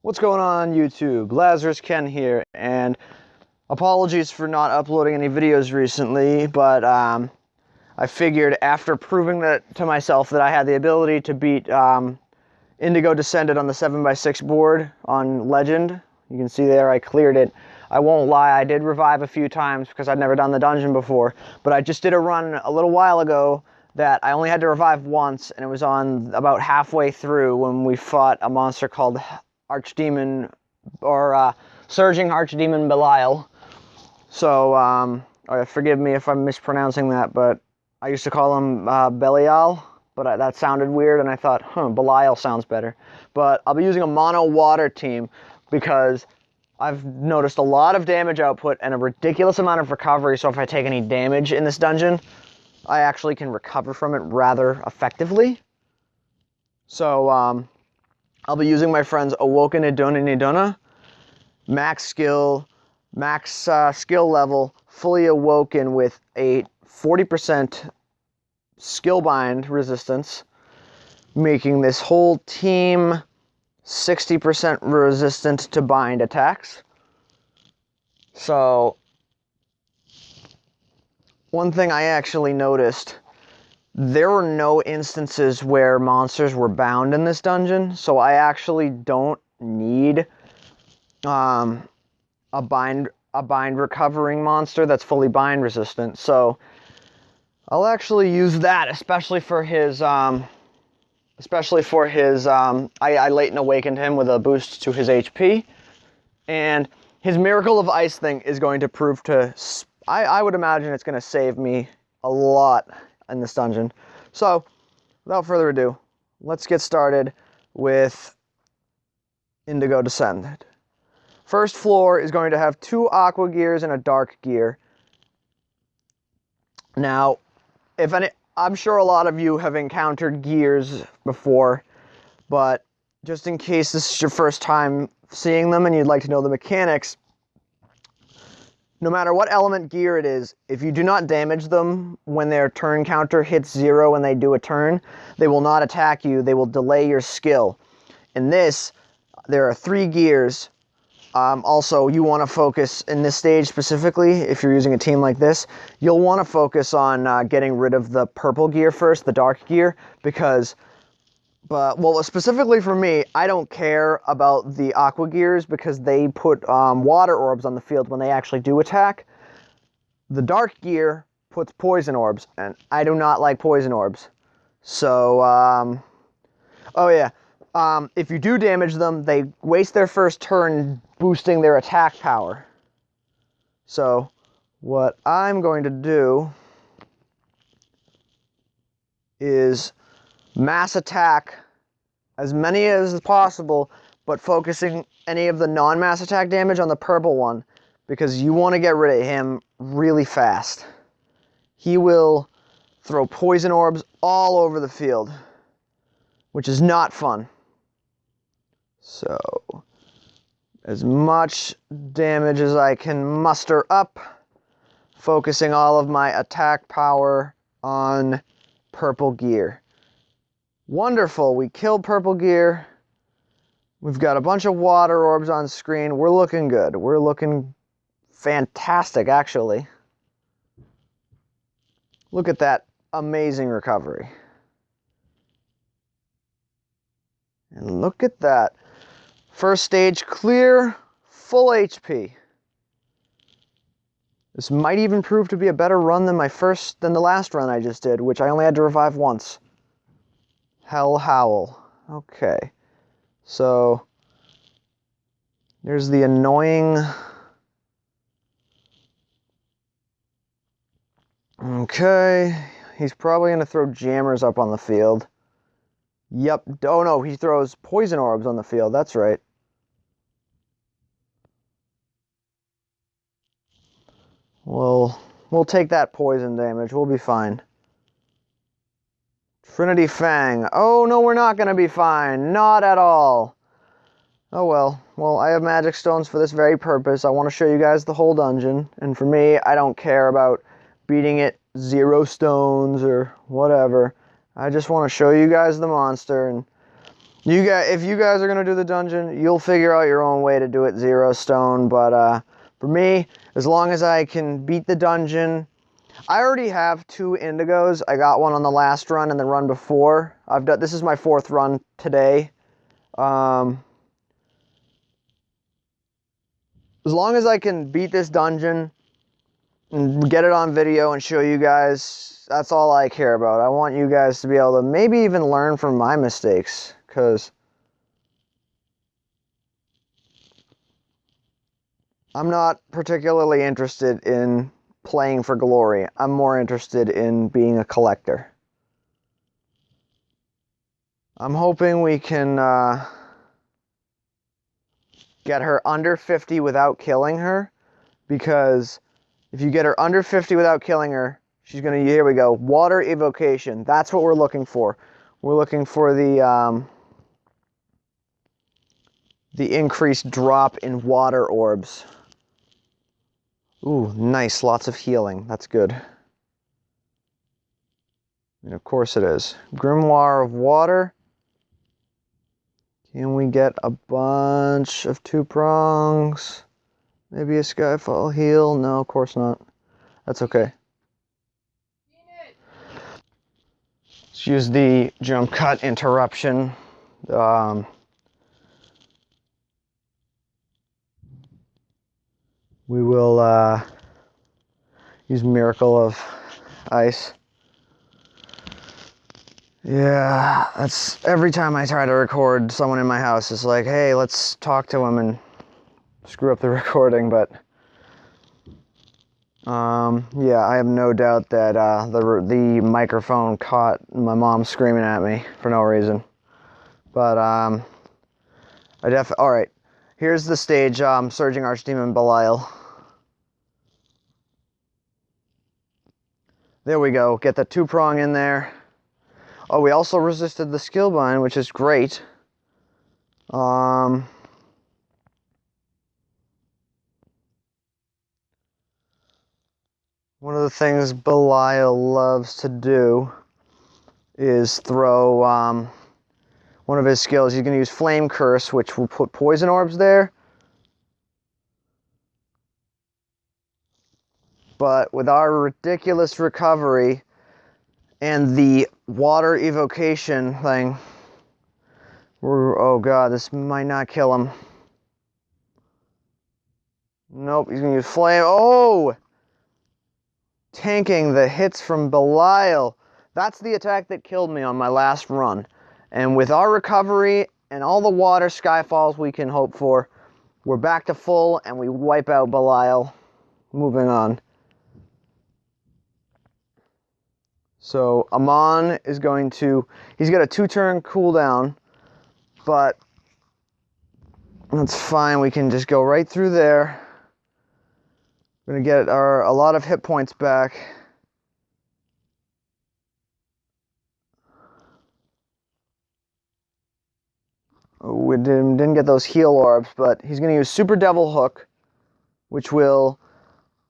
What's going on YouTube? Lazarus Ken here, and apologies for not uploading any videos recently, but I figured after proving that to myself that I had the ability to beat Indigo Descended on the 7x6 board on Legend. You can see there I cleared it. I won't lie, I did revive a few times because I'd never done the dungeon before, but I just did a run a little while ago that I only had to revive once, and it was on about halfway through when we fought a monster called Archdemon, or Surging Archdemon Belial. So, forgive me if I'm mispronouncing that, but I used to call him Belial, but that sounded weird, and I thought, Belial sounds better. But I'll be using a mono water team because I've noticed a lot of damage output and a ridiculous amount of recovery, so if I take any damage in this dungeon, I actually can recover from it rather effectively. So, I'll be using my friend's Awoken Iduna Niduna, max skill level, fully awoken with a 40% skill bind resistance, making this whole team 60% resistant to bind attacks. So, one thing I actually noticed, there were no instances where monsters were bound in this dungeon, so I actually don't need a bind recovering monster that's fully bind resistant. So I'll actually use that, especially for his I latent awakened him with a boost to his HP, and his Miracle of Ice thing is going to prove to, I would imagine it's going to save me a lot in this dungeon. So, without further ado, let's get started with Indigo Descended. First floor is going to have 2 aqua gears and a dark gear. Now, I'm sure a lot of you have encountered gears before, but just in case this is your first time seeing them and you'd like to know the mechanics, no matter what element gear it is, if you do not damage them when their turn counter hits 0 when they do a turn, they will not attack you, they will delay your skill. In this, there are 3 gears. Also, you want to focus, in this stage specifically, if you're using a team like this, you'll want to focus on getting rid of the purple gear first, the dark gear, because, well, specifically for me, I don't care about the aqua gears because they put water orbs on the field when they actually do attack. The dark gear puts poison orbs, and I do not like poison orbs. So, if you do damage them, they waste their first turn boosting their attack power. So, what I'm going to do is mass attack as many as possible, but focusing any of the non-mass attack damage on the purple one, because you want to get rid of him really fast. He will throw poison orbs all over the field, which is not fun. So, as much damage as I can muster up, focusing all of my attack power on purple gear. Wonderful, we killed purple gear. We've got a bunch of water orbs on screen. We're looking good. We're looking fantastic, actually. Look at that amazing recovery. And look at that. First stage clear, full HP. This might even prove to be a better run than the last run I just did, which I only had to revive once. Hell Howl. Okay. So, there's the annoying... Okay. He's probably going to throw jammers up on the field. Yep. Oh no, he throws poison orbs on the field. That's right. We'll take that poison damage. We'll be fine. Trinity Fang. Oh no, we're not going to be fine. Not at all. Oh well. Well, I have magic stones for this very purpose. I want to show you guys the whole dungeon. And for me, I don't care about beating it 0 stones or whatever. I just want to show you guys the monster, and If you guys are gonna do the dungeon, you'll figure out your own way to do it 0 stone. But for me, as long as I can beat the dungeon, I already have 2 indigos. I got one on the last run and the run before. This is my 4th run today. As long as I can beat this dungeon and get it on video and show you guys, that's all I care about. I want you guys to be able to maybe even learn from my mistakes, because I'm not particularly interested in playing for glory. I'm more interested in being a collector. I'm hoping we can get her under 50 without killing her, because if you get her under 50 without killing her, she's gonna, here we go, water evocation. That's what we're looking for. We're looking for the increased drop in water orbs. Ooh, nice, lots of healing. That's good. And of course it is. Grimoire of Water. Can we get a bunch of 2 prongs? Maybe a Skyfall heal? No, of course not. That's okay. Let's use the jump cut interruption. We will use Miracle of Ice. Yeah, that's every time I try to record, someone in my house is like, hey, let's talk to him, and screw up the recording. But yeah, I have no doubt that the microphone caught my mom screaming at me for no reason. But all right, here's the stage. Surging Archdemon Belial. There we go. Get the 2 prong in there. Oh, we also resisted the skill bind, which is great. One of the things Belial loves to do is throw one of his skills. He's going to use Flame Curse, which will put poison orbs there. But with our ridiculous recovery and the water evocation thing, oh god, this might not kill him. Nope, he's going to use Flame. Oh! Tanking the hits from Belial. That's the attack that killed me on my last run. And with our recovery and all the water Skyfalls we can hope for, we're back to full and we wipe out Belial. Moving on. So Amon is going to, he's got a 2-turn cooldown, but that's fine. We can just go right through there. We're going to get a lot of hit points back. We didn't get those heal orbs, but he's going to use Super Devil Hook, which will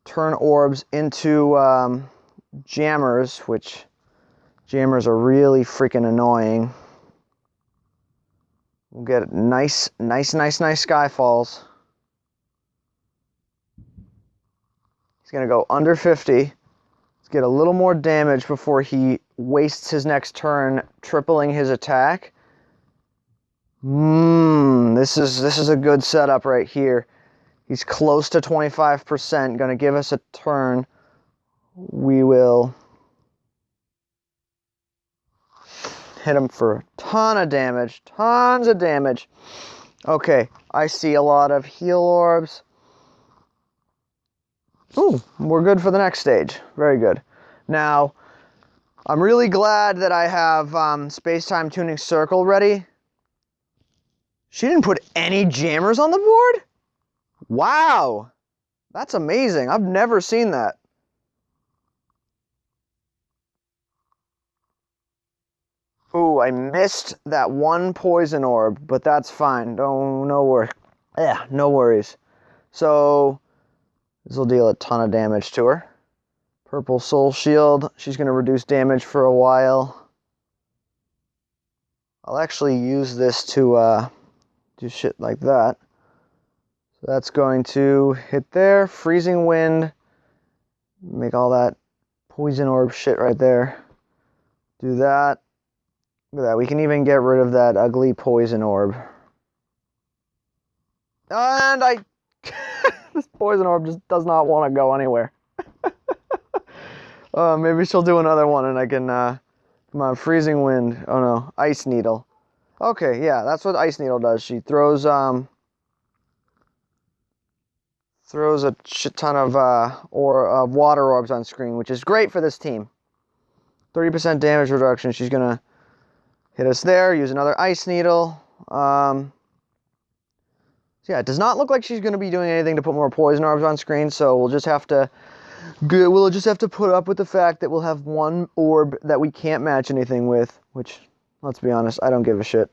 turn orbs into jammers, which jammers are really freaking annoying. We'll get nice Skyfalls. He's going to go under 50. Let's get a little more damage before he wastes his next turn, tripling his attack. This is a good setup right here. He's close to 25%, going to give us a turn. We will hit him for a ton of damage, tons of damage. Okay, I see a lot of heal orbs. Ooh, we're good for the next stage. Very good. Now, I'm really glad that I have Space-Time Tuning Circle ready. She didn't put any jammers on the board? Wow! That's amazing. I've never seen that. Ooh, I missed that one poison orb, but that's fine. No worries. So, this will deal a ton of damage to her. Purple Soul Shield. She's going to reduce damage for a while. I'll actually use this to do shit like that. So that's going to hit there, freezing wind, make all that poison orb shit right there. Do that. Look at that. We can even get rid of that ugly poison orb. And this poison orb just does not want to go anywhere. Maybe she'll do another one and I can, come on, freezing wind. Oh no, ice needle. Okay, yeah, that's what ice needle does. She throws a shit ton of water orbs on screen, which is great for this team. 30% damage reduction. She's gonna hit us there. Use another ice needle. So yeah, it does not look like she's going to be doing anything to put more poison orbs on screen, so we'll just have to put up with the fact that we'll have one orb that we can't match anything with, which, let's be honest, I don't give a shit.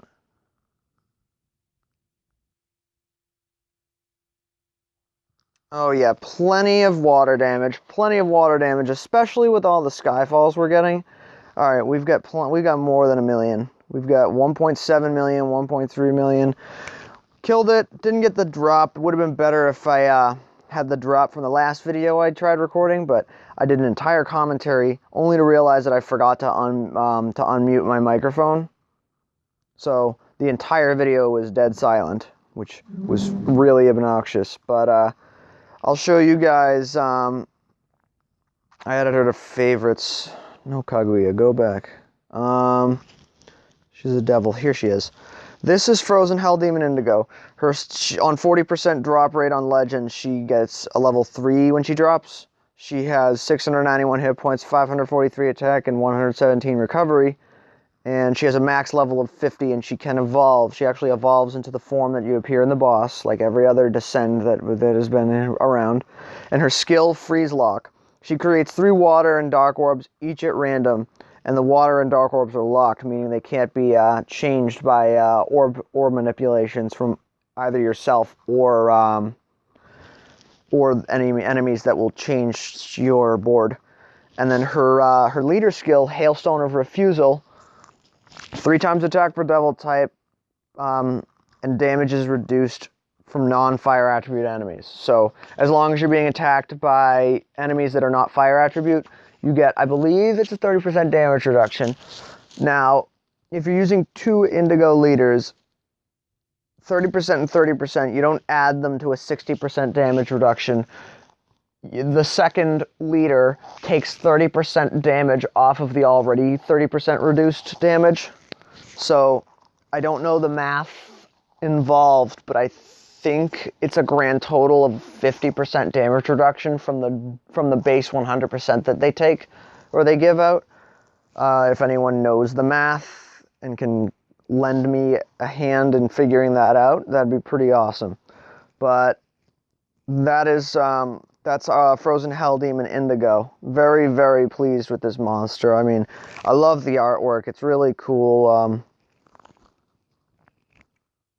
Oh yeah, plenty of water damage, especially with all the skyfalls we're getting. All right, we've got more than 1 million. We've got 1.7 million, 1.3 million. Killed it, didn't get the drop. It would have been better if I had the drop from the last video I tried recording, but I did an entire commentary only to realize that I forgot to unmute my microphone. So the entire video was dead silent, which was really obnoxious. But I'll show you guys. I added her to favorites. No, Kaguya, go back. She's a devil. Here she is. This is Frozen Hell Demon Indigo. On 40% drop rate on Legend, she gets a level 3 when she drops. She has 691 hit points, 543 attack, and 117 recovery. And she has a max level of 50, and she can evolve. She actually evolves into the form that you appear in the boss, like every other Descend that has been around. And her skill, Freeze Lock. She creates 3 water and dark orbs, each at random. And the water and dark orbs are locked, meaning they can't be changed by orb manipulations from either yourself or enemies that will change your board. And then her leader skill, Hailstone of Refusal, 3 times attack for devil type, and damage is reduced from non-fire attribute enemies. So as long as you're being attacked by enemies that are not fire attribute, you get, I believe it's a 30% damage reduction. Now, if you're using 2 Indigo leaders, 30% and 30%, you don't add them to a 60% damage reduction. The second leader takes 30% damage off of the already 30% reduced damage. So, I don't know the math involved, but I think it's a grand total of 50% damage reduction from the base 100% that they take or they give out. If anyone knows the math and can lend me a hand in figuring that out, that'd be pretty awesome. But that's Frozen Hell Demon Indigo. Very, very pleased with this monster. I mean, I love the artwork. It's really cool.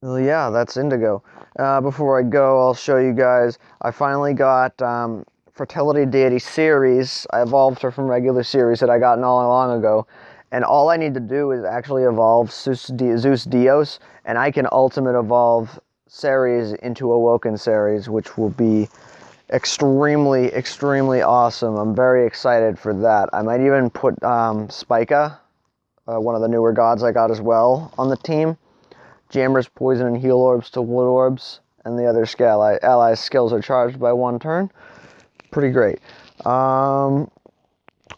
Well, yeah, that's Indigo. Before I go, I'll show you guys. I finally got Fertility Deity Series. I evolved her from regular series that I got not long ago. And all I need to do is actually evolve Zeus Dios, and I can ultimate evolve Ceres into Awoken Ceres, which will be extremely, extremely awesome. I'm very excited for that. I might even put Spica, one of the newer gods I got as well, on the team. Jammer's poison and heal orbs to wood orbs, and the other allies' skills are charged by 1 turn. Pretty great.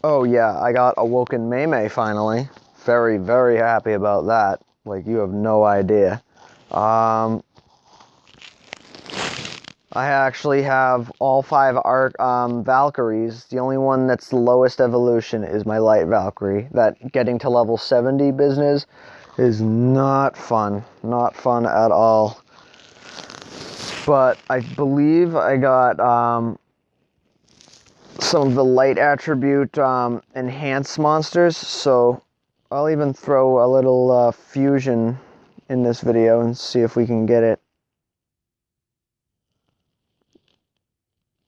Oh yeah, I got Awoken Mei finally. Very, very happy about that. Like, you have no idea. I actually have all 5 Valkyries. The only one that's the lowest evolution is my Light Valkyrie. That getting to level 70 business is not fun. Not fun at all. But I believe I got some of the light attribute enhanced monsters, so I'll even throw a little fusion in this video and see if we can get it.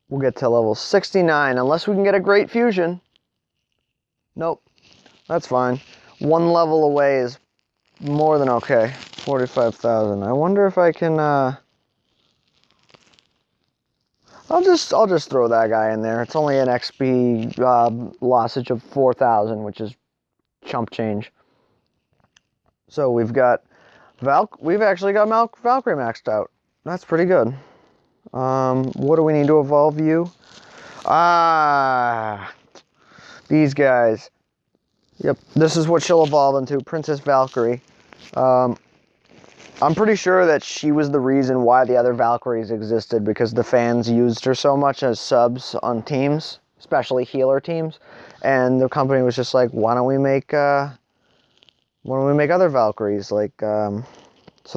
We'll get to level 69 unless we can get a great fusion. Nope, that's fine. 1 level away is more than okay. 45,000. I wonder if I can, I'll just throw that guy in there. It's only an XP lossage of 4,000, which is chump change. So we've got we've actually got Valkyrie maxed out. That's pretty good. What do we need to evolve you? These guys. Yep, this is what she'll evolve into, Princess Valkyrie. I'm pretty sure that she was the reason why the other Valkyries existed, because the fans used her so much as subs on teams, especially healer teams, and the company was just like, why don't we make other Valkyries, like, so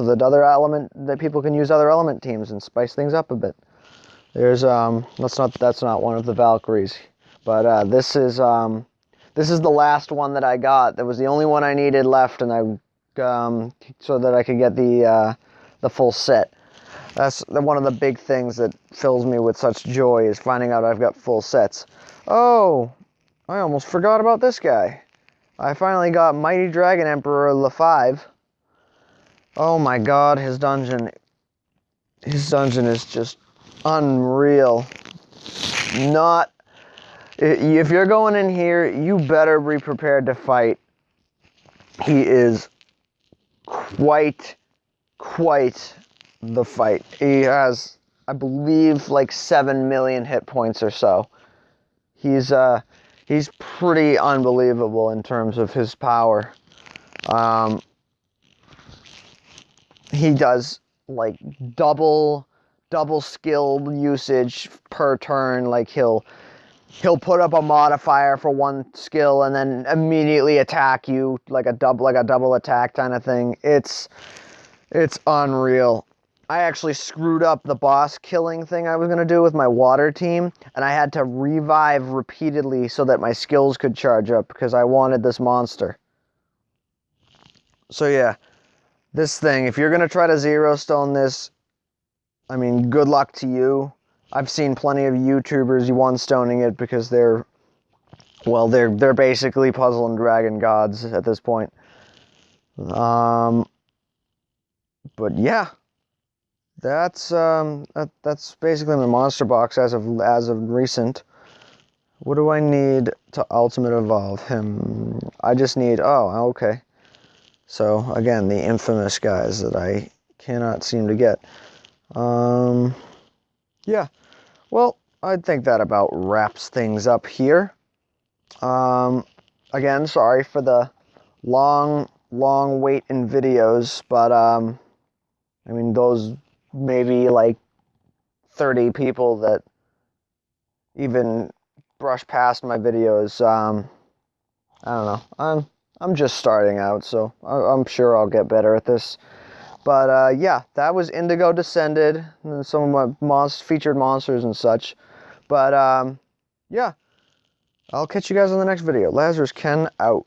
that people can use other element teams and spice things up a bit. There's that's not one of the Valkyries, but this is the last one that I got. That was the only one I needed left, and so that I could get the full set. That's one of the big things that fills me with such joy, is finding out I've got full sets. Oh, I almost forgot about this guy. I finally got Mighty Dragon Emperor Le5. Oh my god, his dungeon is just unreal. If you're going in here, you better be prepared to fight. He is quite the fight. He has, I believe, like 7 million hit points or so. He's pretty unbelievable in terms of his power. He does like double skill usage per turn. Like he'll put up a modifier for one skill and then immediately attack you like a double attack kind of thing. It's unreal. I actually screwed up the boss killing thing I was going to do with my water team, and I had to revive repeatedly so that my skills could charge up because I wanted this monster. So yeah, this thing, if you're going to try to zero stone this, I mean, good luck to you. I've seen plenty of YouTubers one-stoning it because they're basically puzzle and dragon gods at this point. But yeah, that's basically my monster box as of recent. What do I need to ultimate evolve him? I just need, oh, okay. So again, the infamous guys that I cannot seem to get. Yeah, well, I think that about wraps things up here. Again, sorry for the long wait in videos, but I mean, those maybe like 30 people that even brush past my videos, I don't know, I'm just starting out, so I'm sure I'll get better at this. But yeah, that was Indigo Descended, and some of my featured monsters and such. But yeah, I'll catch you guys on the next video. Lazarus Ken out.